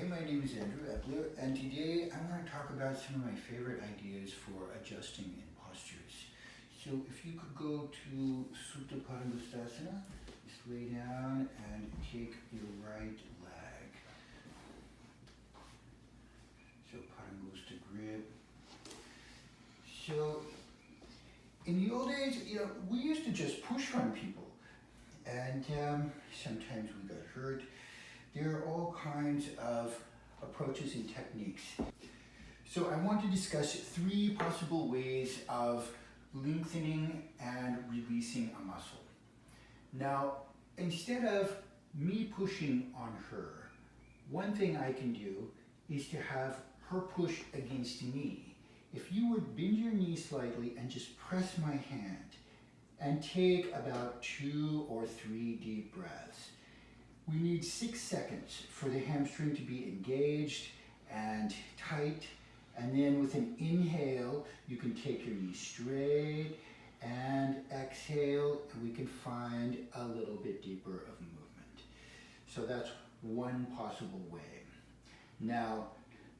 Hi, my name is Andrew Eppler, and today I want to talk about some of my favorite ideas for adjusting in postures. So if you could go to Supta Padangusthasana, just lay down and take your right leg. So Padangushtha grip. So in the old days, we used to just push on people, and sometimes we got hurt. There are all kinds of approaches and techniques. So I want to discuss 3 possible ways of lengthening and releasing a muscle. Now, instead of me pushing on her, one thing I can do is to have her push against me. If you would bend your knee slightly and just press my hand and take about 2 or 3 deep breaths. We need 6 seconds for the hamstring to be engaged and tight, and then with an inhale you can take your knee straight and exhale, and we can find a little bit deeper of movement. So that's one possible way. Now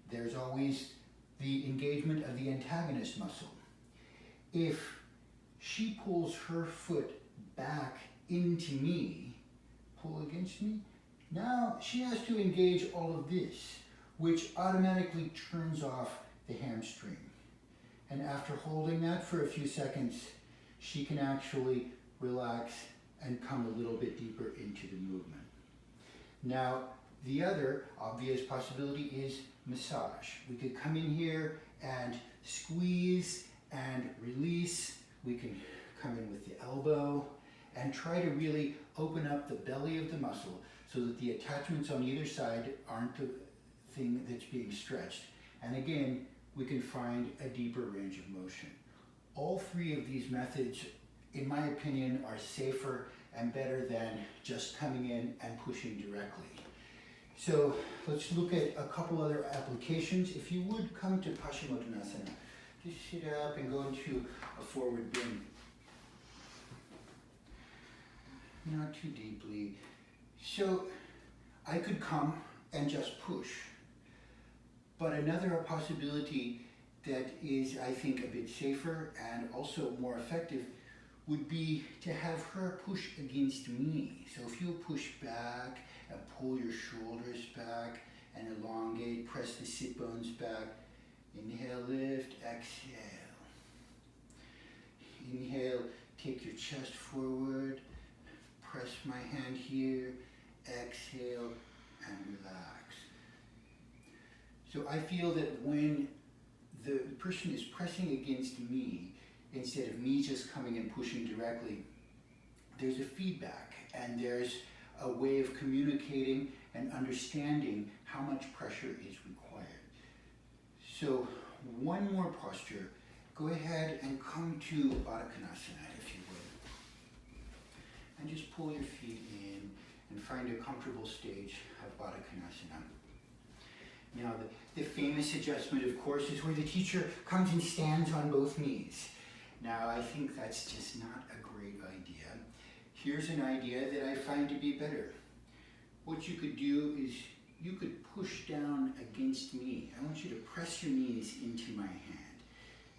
there's always the engagement of the antagonist muscle. If she pulls her foot back into me, pull against me, now she has to engage all of this, which automatically turns off the hamstring. And after holding that for a few seconds, she can actually relax and come a little bit deeper into the movement. Now, the other obvious possibility is massage. We could come in here and squeeze and release. We can come in with the elbow and try to really open up the belly of the muscle so that the attachments on either side aren't the thing that's being stretched. And again, we can find a deeper range of motion. All 3 of these methods, in my opinion, are safer and better than just coming in and pushing directly. So let's look at a couple other applications. If you would come to Paschimottanasana, just sit up and go into a forward bend. Not too deeply. So I could come and just push. But another possibility that is, I think, a bit safer and also more effective would be to have her push against me. So if you push back and pull your shoulders back and elongate, press the sit bones back. Inhale, lift, exhale. Inhale, take your chest forward. Press my hand here, exhale, and relax. So I feel that when the person is pressing against me, instead of me just coming and pushing directly, there's a feedback and there's a way of communicating and understanding how much pressure is required. So one more posture. Go ahead and come to Baddha Konasana if you would. And just pull your feet in and find a comfortable stage of Baddha Konasana. Now the famous adjustment, of course, is where the teacher comes and stands on both knees. Now I think that's just not a great idea. Here's an idea that I find to be better. What you could do is you could push down against me. I want you to press your knees into my hand.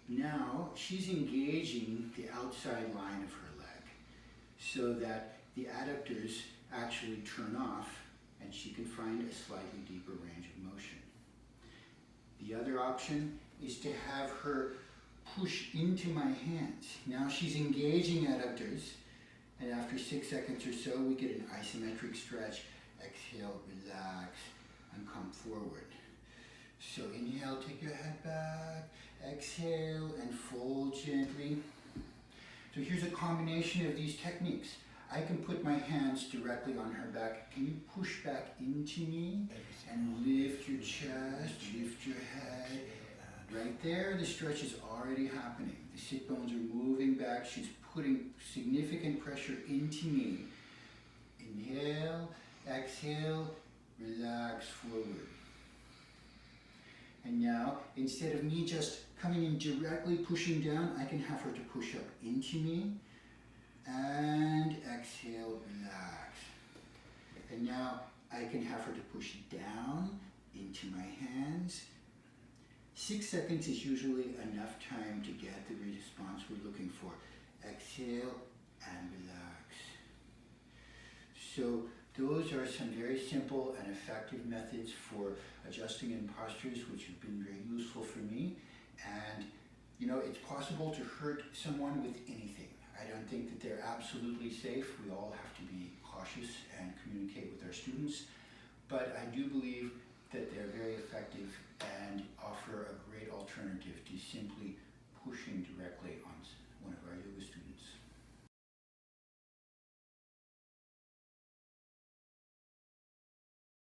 Now she's engaging the outside line of her leg, so that the adductors actually turn off and she can find a slightly deeper range of motion. The other option is to have her push into my hands. Now she's engaging adductors, and after 6 seconds or so we get an isometric stretch. Exhale, relax, and come forward. So inhale, take your head back, exhale, and fold gently. So here's a combination of these techniques. I can put my hands directly on her back. Can you push back into me and lift your chest, lift your head? Right there, the stretch is already happening. The sit bones are moving back. She's putting significant pressure into me. Inhale, exhale, relax forward. And now, instead of me just coming in directly pushing down, I can have her to push up into me. And exhale, relax. And now I can have her to push down into my hands. 6 seconds is usually enough time to get the response we're looking for. Exhale and relax. So those are some very simple and effective methods for adjusting in postures, which have been very useful for me. And it's possible to hurt someone with anything. I don't think that they're absolutely safe. We all have to be cautious and communicate with our students. But I do believe that they're very effective and offer a great alternative to simply pushing directly on one of our yoga students.